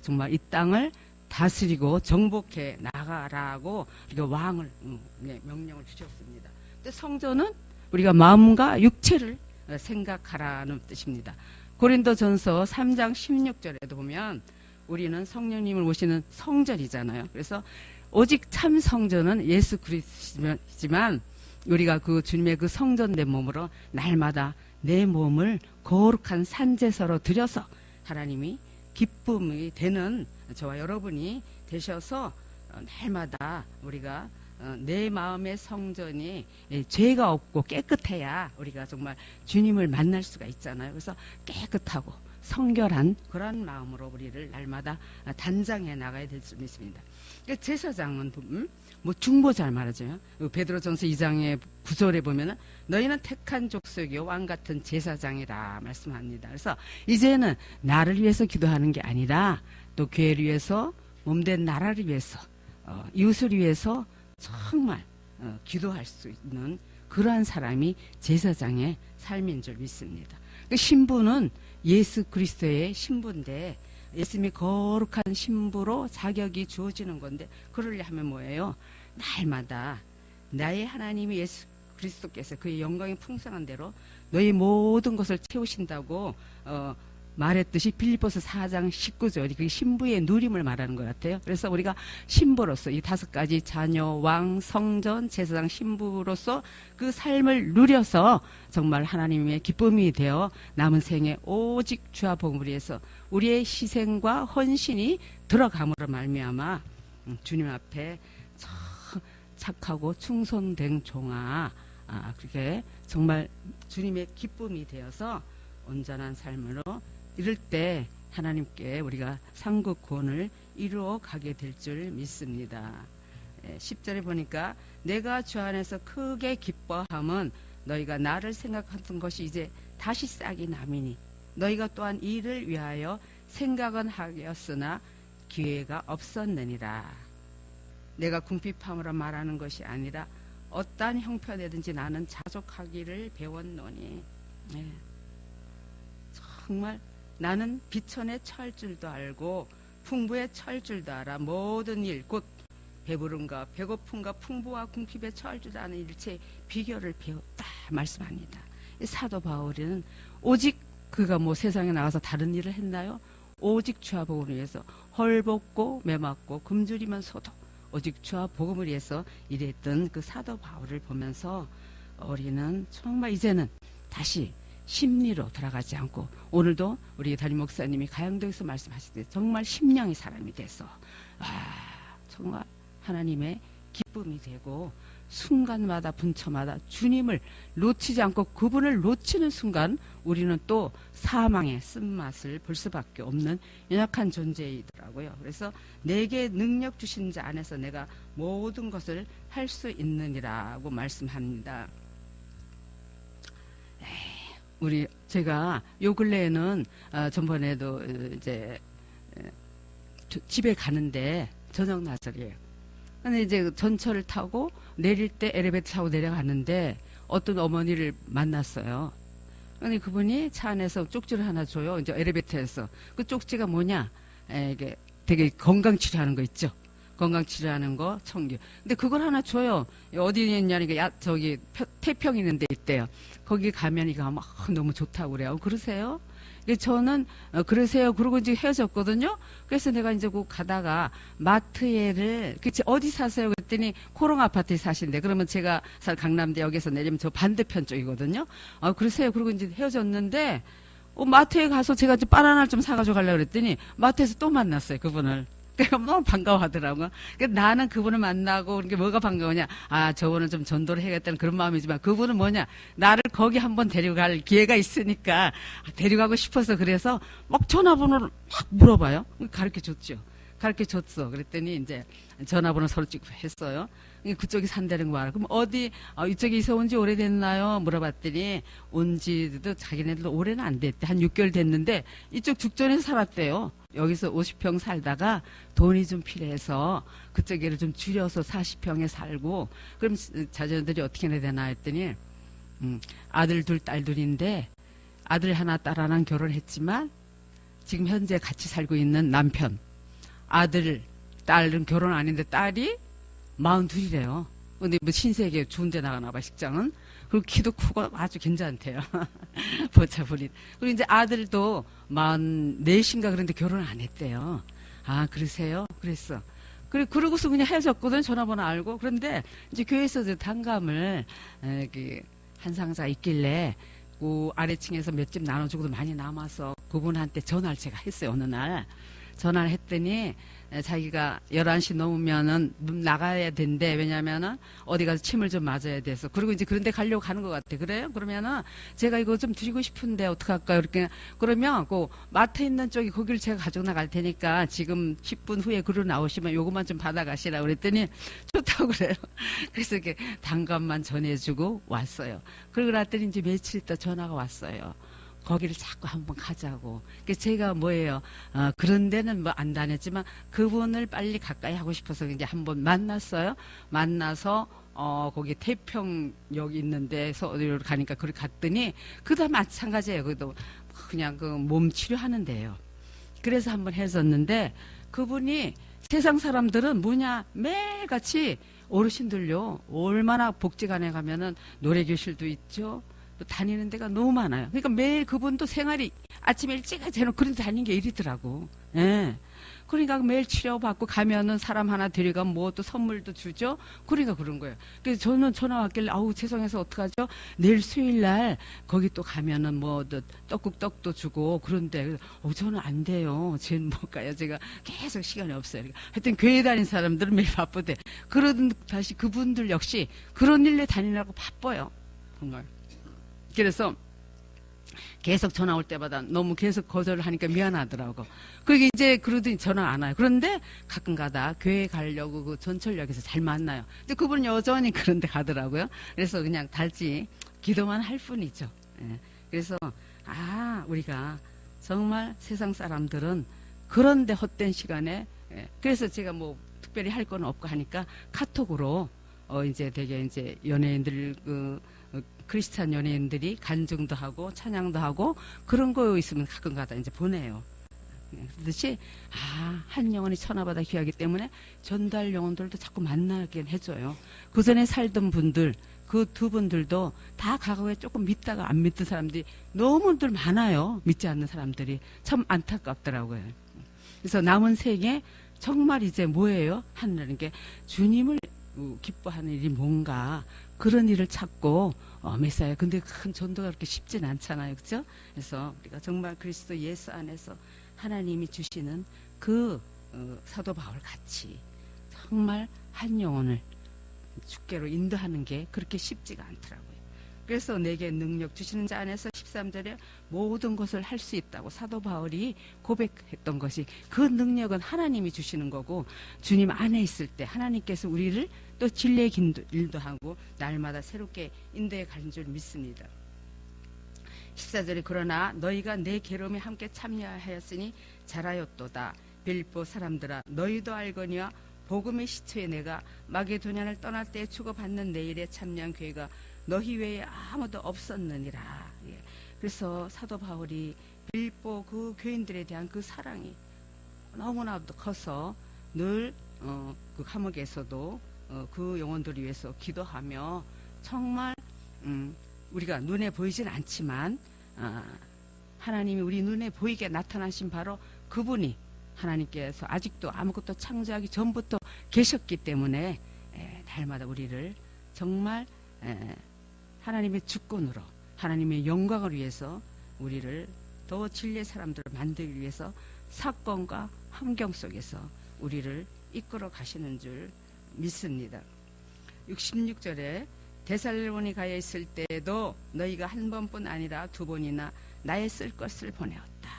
정말 이 땅을 다스리고 정복해 나가라고 우리가 왕을 명령을 주셨습니다. 근데 성전은 우리가 마음과 육체를 생각하라는 뜻입니다. 고린도전서 3장 16절에도 보면 우리는 성령님을 모시는 성전이잖아요. 그래서 오직 참 성전은 예수 그리스도지만 우리가 그 주님의 그 성전된 몸으로 날마다 내 몸을 거룩한 산제사로 드려서 하나님이 기쁨이 되는 저와 여러분이 되셔서 날마다 우리가 내 마음의 성전이 죄가 없고 깨끗해야 우리가 정말 주님을 만날 수가 있잖아요. 그래서 깨끗하고 성결한 그런 마음으로 우리를 날마다 단장해 나가야 될 수 있습니다. 제사장은 뭐 중보자를 말하죠. 베드로전서 2장의 9절에 보면은 너희는 택한 족속이요 왕 같은 제사장이라 말씀합니다. 그래서 이제는 나를 위해서 기도하는 게 아니라 또 교회를 위해서 몸된 나라를 위해서 이웃을 위해서 정말 기도할 수 있는 그러한 사람이 제사장의 삶인 줄 믿습니다. 그 신부는 예수 그리스도의 신부인데 예수님이 거룩한 신부로 자격이 주어지는 건데 그러려 하면 뭐예요? 날마다 나의 하나님이 예수 그리스도께서 그의 영광이 풍성한 대로 너희 모든 것을 채우신다고 말했듯이 빌립보서 4장 19절이 그 신부의 누림을 말하는 것 같아요. 그래서 우리가 신부로서 이 5가지 자녀, 왕, 성전, 제사장, 신부로서 그 삶을 누려서 정말 하나님의 기쁨이 되어 남은 생에 오직 주와 복음을 위해서 우리의 희생과 헌신이 들어감으로 말미암아 주님 앞에 착하고 충성된 종아 그렇게 정말 주님의 기쁨이 되어서 온전한 삶으로 이럴 때 하나님께 우리가 상급 구원을 이루어 가게 될 줄 믿습니다. 10절에 보니까 내가 주 안에서 크게 기뻐함은 너희가 나를 생각하던 것이 이제 다시 싹이 남이니 너희가 또한 이를 위하여 생각은 하였으나 기회가 없었느니라. 내가 궁핍함으로 말하는 것이 아니라 어떠한 형편이든지 나는 자족하기를 배웠노니 정말 나는 비천에 처할 줄도 알고 풍부에 처할 줄도 알아 모든 일 곧 배부름과 배고픔과 풍부와 궁핍에 처할 줄도 아는 일체의 비결을 배웠다 말씀합니다. 사도 바울은 오직 그가 뭐 세상에 나가서 다른 일을 했나요? 오직 주와 복음을 위해서 헐벗고 매맞고 굶주리면서도 오직 주와 복음을 위해서 일했던 그 사도 바울을 보면서 우리는 정말 이제는 다시 심리로 돌아가지 않고 오늘도 우리 담임 목사님이 가양동에서 말씀하실 때 정말 심령의 사람이 돼서 정말 하나님의 기쁨이 되고 순간마다 분처마다 주님을 놓치지 않고 그분을 놓치는 순간 우리는 또 사망의 쓴맛을 볼 수밖에 없는 연약한 존재이더라고요. 그래서 내게 능력 주신 자 안에서 내가 모든 것을 할 수 있느니라고 말씀합니다. 제가 요 근래에는 전번에도 이제 집에 가는데 저녁 낮설이에요. 근데 이제 전철을 타고 내릴 때 엘리베이터 타고 내려가는데 어떤 어머니를 만났어요. 근데 그분이 차 안에서 쪽지를 하나 줘요. 이제 엘리베이터에서. 그 쪽지가 뭐냐? 이게 되게 건강치료하는 거 있죠. 건강치료하는 거, 청규. 근데 그걸 하나 줘요. 어디 있냐니까, 저기, 태평 있는 데 있대요. 거기 가면 이거 막 너무 좋다고 그래요. 그러세요? 저는, 그러세요. 그러고 이제 헤어졌거든요. 그래서 내가 이제 그 가다가 마트에를, 어디 사세요? 그랬더니 코롱 아파트에 사신대. 그러면 제가 살 강남대역에서 내리면 저 반대편 쪽이거든요. 그러세요. 그러고 이제 헤어졌는데, 마트에 가서 제가 이제 바나나를 좀 사가지고 가려고 그랬더니 마트에서 또 만났어요. 그분을. 너무 반가워하더라고요. 나는 그분을 만나고 그게 뭐가 반가우냐? 저분을 좀 전도를 해야겠다는 그런 마음이지만 그분은 뭐냐? 나를 거기 한번 데리고 갈 기회가 있으니까 데려가고 싶어서 그래서 막 전화번호를 막 물어봐요. 가르쳐 줬죠. 가르쳐 줬어. 그랬더니 이제 전화번호 서로 찍고 했어요. 그쪽이 산다는 거 알아. 그럼 어디, 이쪽에 이사 온 지 오래됐나요? 물어봤더니 온 지도 자기네들도 오래는 안 됐대. 한 6개월 됐는데 이쪽 죽전에서 살았대요. 여기서 50평 살다가 돈이 좀 필요해서 그쪽에를 좀 줄여서 40평에 살고 그럼 자녀들이 어떻게 해야 되나 했더니 아들 둘, 딸 둘인데 아들 하나, 딸 하나는 결혼했지만 지금 현재 같이 살고 있는 남편 아들, 딸은 결혼 안 했는데 딸이 42이래요. 근데 뭐 신세계 좋은 데 나가나 봐, 직장은. 그리고 키도 크고 아주 괜찮대요. 보차분이. 그리고 이제 아들도 44인가 그런데 결혼 안 했대요. 그러세요? 그랬어. 그러고서 그냥 헤어졌거든, 전화번호 알고. 그런데 이제 교회에서 이제 단감을, 한 상자가 있길래, 그 아래층에서 몇 집 나눠주고도 많이 남아서 그분한테 전화를 제가 했어요, 어느 날. 전화를 했더니 자기가 11시 넘으면은 나가야 된대. 왜냐면은 어디 가서 침을 좀 맞아야 돼서. 그리고 이제 그런 데 가려고 가는 것 같아. 그래요? 그러면은 제가 이거 좀 드리고 싶은데 어떡할까요? 이렇게. 그러면 그 마트에 있는 쪽이 거기를 제가 가지고 나갈 테니까 지금 10분 후에 그로 나오시면 요것만 좀 받아가시라 그랬더니 좋다고 그래요. 그래서 이렇게 단감만 전해주고 왔어요. 그러고 났더니 이제 며칠 있다 전화가 왔어요. 거기를 자꾸 한번 가자고. 그래서 제가 뭐예요? 그런 데는 뭐 안 다녔지만 그분을 빨리 가까이 하고 싶어서 이제 한번 만났어요. 만나서 거기 태평역 있는데서 어디로 가니까 거기 갔더니 그다음 마찬가지예요. 그도 그냥 그 몸 치료하는 데예요. 그래서 한번 했었는데 그분이 세상 사람들은 뭐냐 매일같이 어르신들요 얼마나 복지관에 가면은 노래교실도 있죠. 또 다니는 데가 너무 많아요. 그러니까 매일 그분도 생활이 아침에 일찍 해놓고 그런 데 다니는 게 일이더라고. 예. 그러니까 매일 치료받고 가면은 사람 하나 데려가면 뭐 또 선물도 주죠. 그러니까 그런 거예요. 그래서 저는 전화 왔길래 죄송해서 어떡하죠? 내일 수요일 날 거기 또 가면은 뭐 떡국떡도 주고 그런데 저는 안 돼요. 쟤는 못 가요. 제가 계속 시간이 없어요. 하여튼 교회 다니는 사람들은 매일 바쁘대. 그런 다시 그분들 역시 그런 일에 다니려고 바빠요. 정말. 그래서 계속 전화 올 때마다 너무 계속 거절을 하니까 미안하더라고. 그게 이제 그러더니 전화 안 와요. 그런데 가끔 가다 교회 가려고 그 전철역에서 잘 만나요. 근데 그분은 여전히 그런 데 가더라고요. 그래서 그냥 달지 기도만 할 뿐이죠. 예. 그래서 우리가 정말 세상 사람들은 그런데 헛된 시간에 그래서 제가 뭐 특별히 할 건 없고 하니까 카톡으로 이제 되게 이제 연예인들 크리스찬 연예인들이 간증도 하고 찬양도 하고 그런 거 있으면 가끔 가다 이제 보내요. 그렇듯이 한 영혼이 천하보다 귀하기 때문에 전달 영혼들도 자꾸 만나게 해줘요. 그 전에 살던 분들 그 두 분들도 다 과거에 조금 믿다가 안 믿던 사람들이 너무들 많아요. 믿지 않는 사람들이 참 안타깝더라고요. 그래서 남은 생에 정말 이제 뭐예요? 하는 게 주님을 기뻐하는 일이 뭔가 그런 일을 찾고 메사야. 근데 큰 전도가 그렇게 쉽진 않잖아요. 그렇죠? 그래서 우리가 정말 그리스도 예수 안에서 하나님이 주시는 그 사도 바울 같이 정말 한 영혼을 주께로 인도하는 게 그렇게 쉽지가 않더라고요. 그래서 내게 능력 주시는 자 안에서 13절에 모든 것을 할 수 있다고 사도 바울이 고백했던 것이, 그 능력은 하나님이 주시는 거고, 주님 안에 있을 때 하나님께서 우리를 또 진리의 인도하고 날마다 새롭게 인도해 가는 줄 믿습니다. 14절에 그러나 너희가 내 계름에 함께 참여하였으니 잘하였도다. 빌립보 사람들아, 너희도 알거니와 복음의 시초에 내가 마게도냐를 떠날 때 주고받는 내 일에 참여한 교회가 너희 외에 아무도 없었느니라. 예. 그래서 사도 바울이 빌립보 그 교인들에 대한 그 사랑이 너무나도 커서 늘 그 감옥에서도 그 영혼들을 위해서 기도하며, 정말 우리가 눈에 보이진 않지만 하나님이 우리 눈에 보이게 나타나신 바로 그분이 하나님께서 아직도 아무것도 창조하기 전부터 계셨기 때문에 날마다 우리를 정말 하나님의 주권으로 하나님의 영광을 위해서 우리를 더 진리의 사람들을 만들기 위해서 사건과 환경 속에서 우리를 이끌어 가시는 줄 믿습니다. 66절에 데살로니가에 있을 때에도 너희가 한 번뿐 아니라 두 번이나 나의 쓸 것을 보내었다.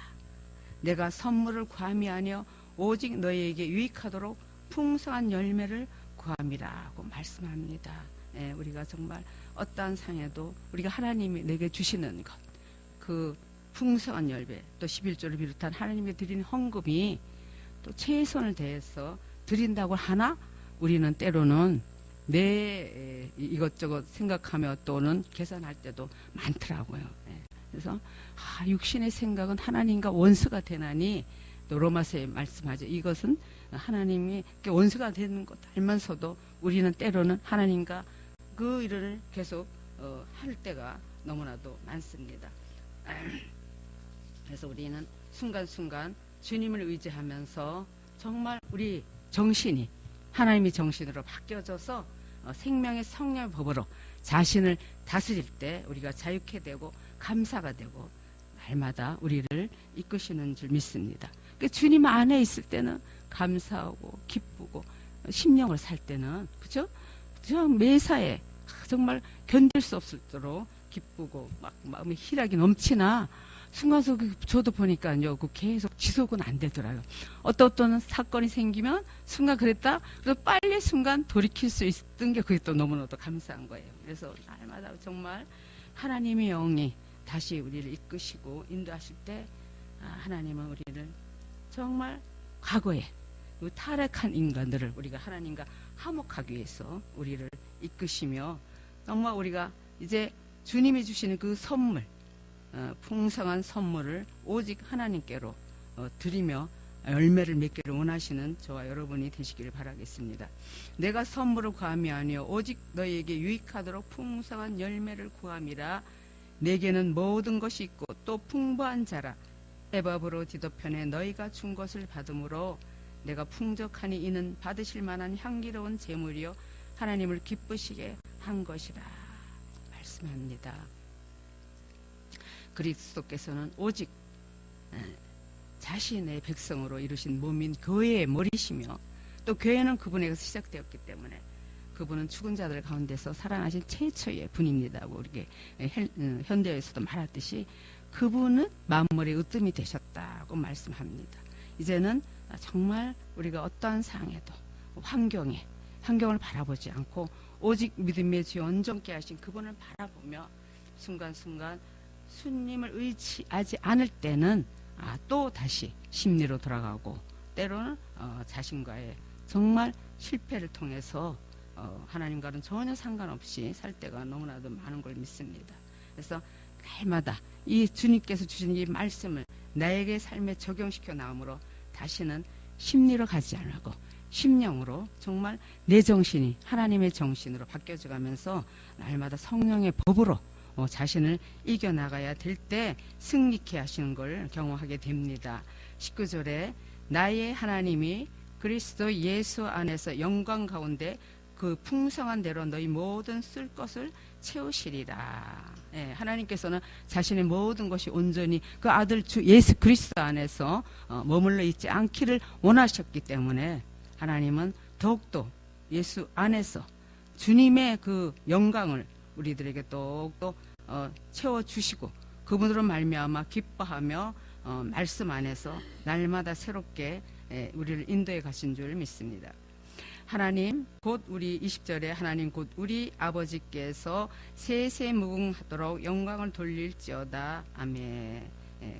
내가 선물을 구함이 아니여 오직 너희에게 유익하도록 풍성한 열매를 구함이라고 말씀합니다. 우리가 정말 어떠한 상에도 우리가 하나님이 내게 주시는 것, 그 풍성한 열매, 또 11조를 비롯한 하나님께 드리는 헌금이 또 최선을 다해서 드린다고 하나 우리는 때로는 이것저것 생각하며 또는 계산할 때도 많더라고요. 그래서 육신의 생각은 하나님과 원수가 되나니, 또 로마서에 말씀하죠. 이것은 하나님이 원수가 되는 것 알면서도 우리는 때로는 하나님과 그 일을 계속 할 때가 너무나도 많습니다. 그래서 우리는 순간순간 주님을 의지하면서 정말 우리 정신이 하나님의 정신으로 바뀌어져서 생명의 성령의 법으로 자신을 다스릴 때 우리가 자유케 되고 감사가 되고 날마다 우리를 이끄시는 줄 믿습니다. 주님 안에 있을 때는 감사하고 기쁘고, 심령을 살 때는, 그죠? 매사에 정말 견딜 수 없을도록 기쁘고 막 마음에 희락이 넘치나, 순간적으로 저도 보니까요, 그 계속 지속은 안 되더라고요. 어떤 사건이 생기면 순간 그랬다, 그래서 빨리 순간 돌이킬 수 있던 게 그게 또 너무나도 감사한 거예요. 그래서 날마다 정말 하나님의 영이 다시 우리를 이끄시고 인도하실 때, 하나님은 우리를 정말 과거에 그 타락한 인간들을 우리가 하나님과 화목하기 위해서 우리를 이끄시며, 정말 우리가 이제 주님이 주시는 그 선물, 풍성한 선물을 오직 하나님께로 드리며 열매를 맺기를 원하시는 저와 여러분이 되시기를 바라겠습니다. 내가 선물을 구함이 아니요 오직 너희에게 유익하도록 풍성한 열매를 구함이라. 내게는 모든 것이 있고 또 풍부한 자라. 에바브로 디도편에 너희가 준 것을 받음으로 내가 풍족하니 이는 받으실 만한 향기로운 제물이요 하나님을 기쁘시게 한 것이라 말씀합니다. 그리스도께서는 오직 자신의 백성으로 이루신 몸인 교회의 머리시며, 또 교회는 그분에게서 시작되었기 때문에 그분은 죽은 자들 가운데서 살아나신 최초의 분입니다. 우리 현대에서도 말하듯이 그분은 만물의 으뜸이 되셨다고 말씀합니다. 이제는 정말 우리가 어떠한 상황에도 환경을 바라보지 않고 오직 믿음의 주 온전케 하신 그분을 바라보며 순간순간 주님을 의지하지 않을 때는 또 다시 심리로 돌아가고, 때로는 자신과의 정말 실패를 통해서 하나님과는 전혀 상관없이 살 때가 너무나도 많은 걸 믿습니다. 그래서 날마다 이 주님께서 주신 이 말씀을 나에게 삶에 적용시켜 나오므로 다시는 심리로 가지 않고 심령으로 정말 내 정신이 하나님의 정신으로 바뀌어져 가면서 날마다 성령의 법으로 자신을 이겨나가야 될 때 승리케 하시는 걸 경험하게 됩니다. 19절에 나의 하나님이 그리스도 예수 안에서 영광 가운데 그 풍성한 대로 너희 모든 쓸 것을 채우시리라. 하나님께서는 자신의 모든 것이 온전히 그 아들 주 예수 그리스도 안에서 머물러 있지 않기를 원하셨기 때문에 하나님은 더욱더 예수 안에서 주님의 그 영광을 우리들에게 똑똑 채워주시고 그분으로 말미암아 기뻐하며 말씀 안에서 날마다 새롭게 우리를 인도해 가신 줄 믿습니다. 하나님 곧 우리 20절에 하나님 곧 우리 아버지께서 세세무궁하도록 영광을 돌릴지어다. 아멘.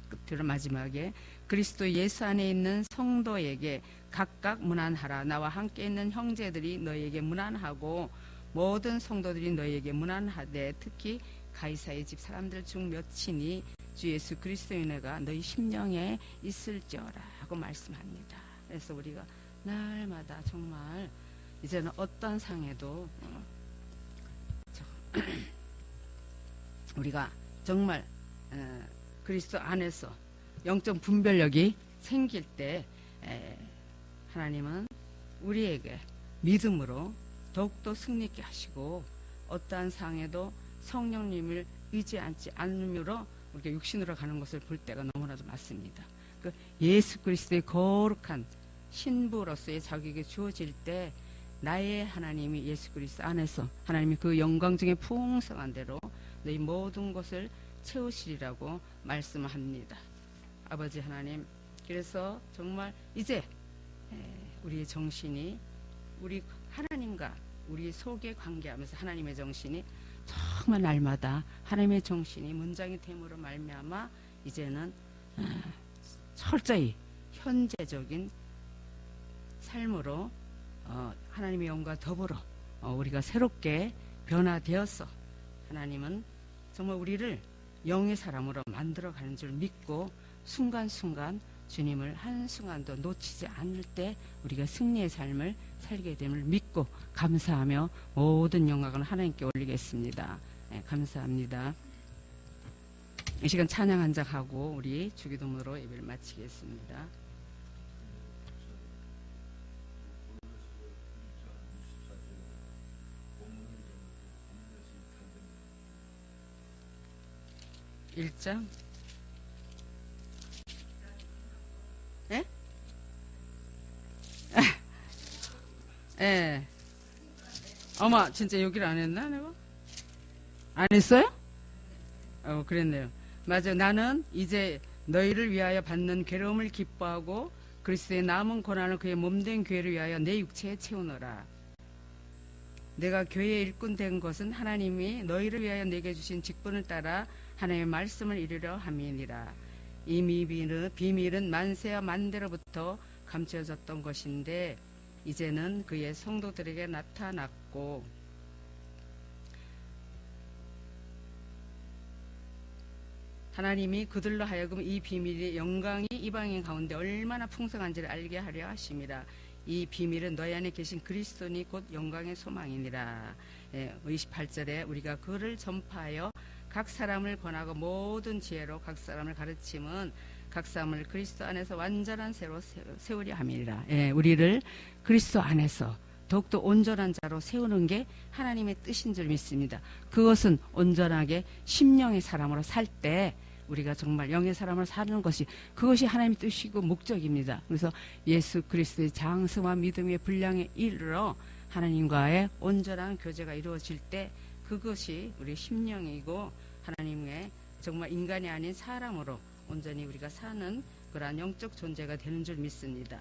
끝으로 마지막에 그리스도 예수 안에 있는 성도에게 각각 문안하라. 나와 함께 있는 형제들이 너에게 문안하고 모든 성도들이 너에게 문안하되 특히 가이사의 집 사람들 중 몇이니 주 예수 그리스도의 은혜가 너희 심령에 있을지어라 하고 말씀합니다. 그래서 우리가 날마다 정말 이제는 어떤 상에도 우리가 정말 그리스도 안에서 영적 분별력이 생길 때 하나님은 우리에게 믿음으로 더욱더 승리있게 하시고 어떠한 상에도 성령님을 의지하지 않으므로 우리가 육신으로 가는 것을 볼 때가 너무나도 많습니다. 그 예수 그리스도의 거룩한 신부로서의 자격이 주어질 때 나의 하나님이 예수 그리스도 안에서 하나님이 그 영광 중에 풍성한 대로 너희 모든 것을 채우시리라고 말씀합니다. 아버지 하나님, 그래서 정말 이제 우리의 정신이 우리 하나님과 우리 속에 관계하면서 하나님의 정신이 정말 날마다 하나님의 정신이 문장이 됨으로 말미암아 이제는 철저히 현재적인 삶으로 하나님의 영과 더불어 우리가 새롭게 변화되어서 하나님은 정말 우리를 영의 사람으로 만들어가는 줄 믿고 순간순간 주님을 한순간도 놓치지 않을 때 우리가 승리의 삶을 살게 됨을 믿고 감사하며 모든 영광을 하나님께 올리겠습니다. 네, 감사합니다. 이 시간 찬양 한 장 하고 우리 주기도문으로 예배를 마치겠습니다. 일장 예? 예. 어머, 진짜 여기를 안 했나, 내가? 안 했어요? 그랬네요. 맞아. 나는 이제 너희를 위하여 받는 괴로움을 기뻐하고 그리스도의 남은 고난을 그의 몸된 교회를 위하여 내 육체에 채우노라. 내가 교회의 일꾼 된 것은 하나님이 너희를 위하여 내게 주신 직분을 따라 하나님의 말씀을 이루려 함이니라. 이 비밀은 만세와 만대로부터 감춰졌던 것인데 이제는 그의 성도들에게 나타났고 하나님이 그들로 하여금 이 비밀의 영광이 이방인 가운데 얼마나 풍성한지를 알게 하려 하심이라. 이 비밀은 너희 안에 계신 그리스도니 곧 영광의 소망이니라. 28절에 우리가 그를 전파하여 각 사람을 권하고 모든 지혜로 각 사람을 가르침은 각 사람을 그리스도 안에서 완전한 새로 세우려 함이니라. 우리를 그리스도 안에서 더욱더 온전한 자로 세우는 게 하나님의 뜻인 줄 믿습니다. 그것은 온전하게 심령의 사람으로 살 때 우리가 정말 영의 사람으로 사는 것이 그것이 하나님의 뜻이고 목적입니다. 그래서 예수 그리스도의 장성과 믿음의 분량에 이르러 하나님과의 온전한 교제가 이루어질 때 그것이 우리 심령이고 하나님의 정말 인간이 아닌 사람으로 온전히 우리가 사는 그러한 영적 존재가 되는 줄 믿습니다.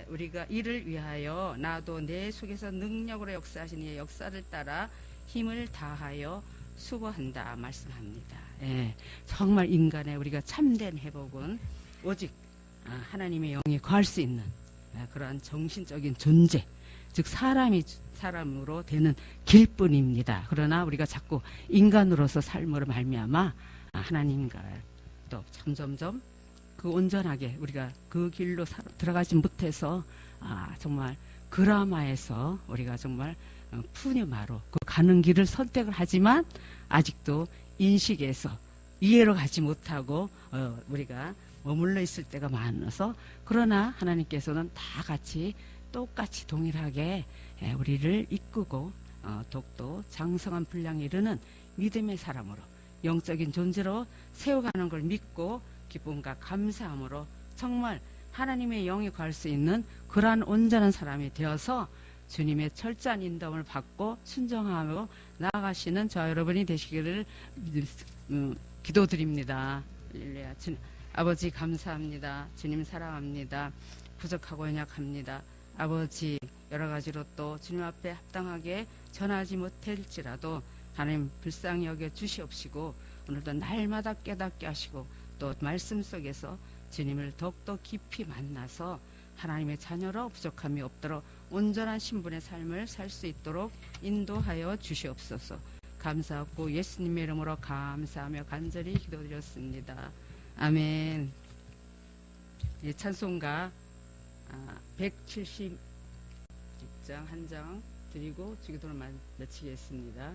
우리가 이를 위하여 나도 내 속에서 능력으로 역사하신 이의 역사를 따라 힘을 다하여 수고한다 말씀합니다. 정말 인간의 우리가 참된 회복은 오직 하나님의 영이 거할 수 있는 그러한 정신적인 존재, 즉 사람이 사람으로 되는 길뿐입니다. 그러나 우리가 자꾸 인간으로서 삶으로 말미암아 하나님과 또 점점점 그 온전하게 우리가 그 길로 들어가지 못해서 정말 그라마에서 우리가 정말 푸뉴마로 그 가는 길을 선택을 하지만 아직도 인식에서 이해로 가지 못하고 우리가 머물러 있을 때가 많아서 그러나 하나님께서는 다 같이 똑같이 동일하게 우리를 이끄고 더욱더 장성한 분량에 이르는 믿음의 사람으로 영적인 존재로 세워가는 걸 믿고 기쁨과 감사함으로 정말 하나님의 영이 구할 수 있는 그러한 온전한 사람이 되어서 주님의 철저한 인도함을 받고 순종하며 나아가시는 저와 여러분이 되시기를 기도드립니다. 할렐루야. 아버지 감사합니다. 주님 사랑합니다. 부족하고 연약합니다. 아버지 여러 가지로 또 주님 앞에 합당하게 전하지 못할지라도 하나님 불쌍히 여겨 주시옵시고 오늘도 날마다 깨닫게 하시고 또 말씀 속에서 주님을 더욱더 깊이 만나서 하나님의 자녀로 부족함이 없도록 온전한 신분의 삶을 살 수 있도록 인도하여 주시옵소서. 감사하고 예수님의 이름으로 감사하며 간절히 기도드렸습니다. 아멘. 찬송가 176장 한 장 드리고 주기도를 마치겠습니다.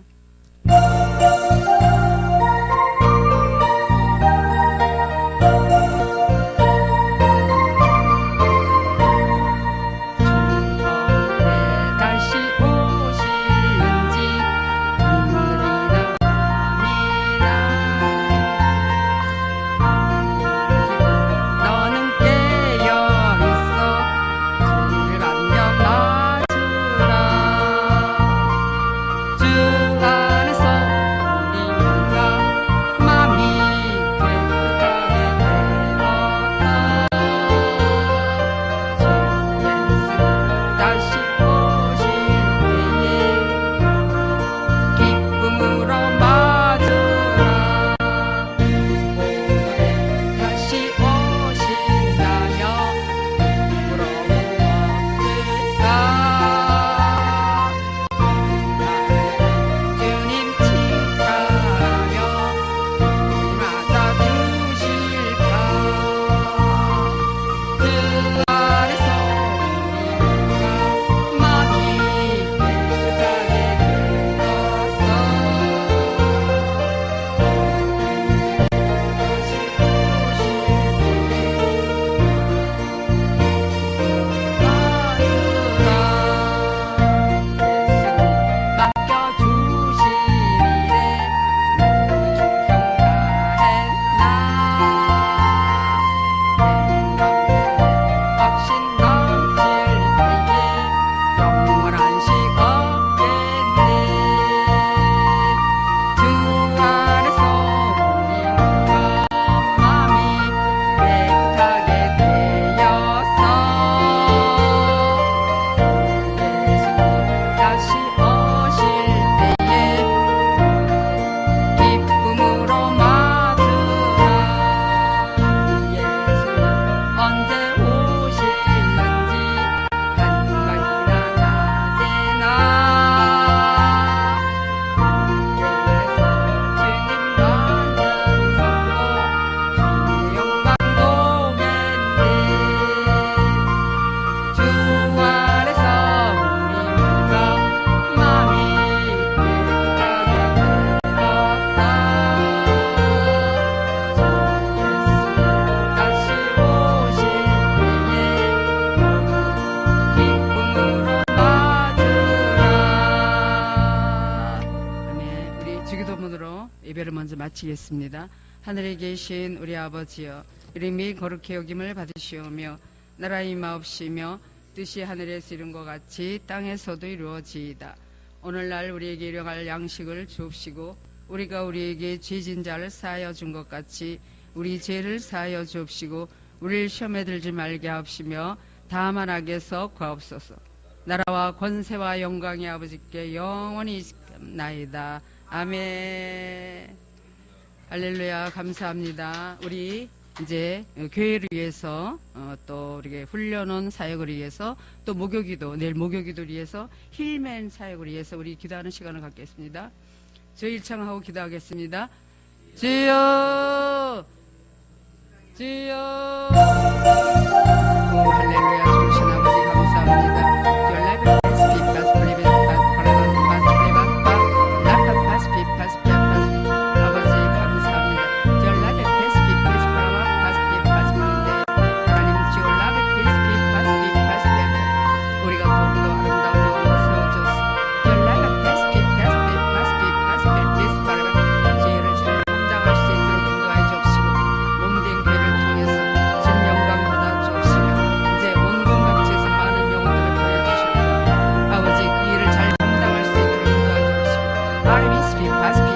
예배를 먼저 마치겠습니다. 하늘에 계신 우리 아버지여, 이름이 거룩히 여김을 받으시오며 나라의 임하옵시며 뜻이 하늘에서 이룬 것 같이 땅에서도 이루어지이다. 오늘날 우리에게 일용할 양식을 주옵시고 우리가 우리에게 죄진 자를 사하여 준 것 같이 우리 죄를 사하여 주옵시고 우리를 시험에 들지 말게 하옵시며 다만 악에서 구하옵소서. 나라와 권세와 영광이 아버지께 영원히 있나이다. 아멘. 할렐루야. 감사합니다. 우리 이제 교회를 위해서 또 우리가 훈련원 사역을 위해서 또 목요기도, 내일 목요기도를 위해서 힐맨 사역을 위해서 우리 기도하는 시간을 갖겠습니다. 저희 일창하고 기도하겠습니다. 주여, 주여. 오, 할렐루야. 좋으신 아버지 감사합니다. Your life has been possible, 아버지 감사합니다. Your life has been possible. 하나님, Your life has been possible. 우리가 더욱더 아름다운 영혼을 세워줘서 Your life has been possible. 죄를 잘 감당할 수 있도록 인도하여 주옵시고 몸된 교회를 통해서 진영 Ministry Pastor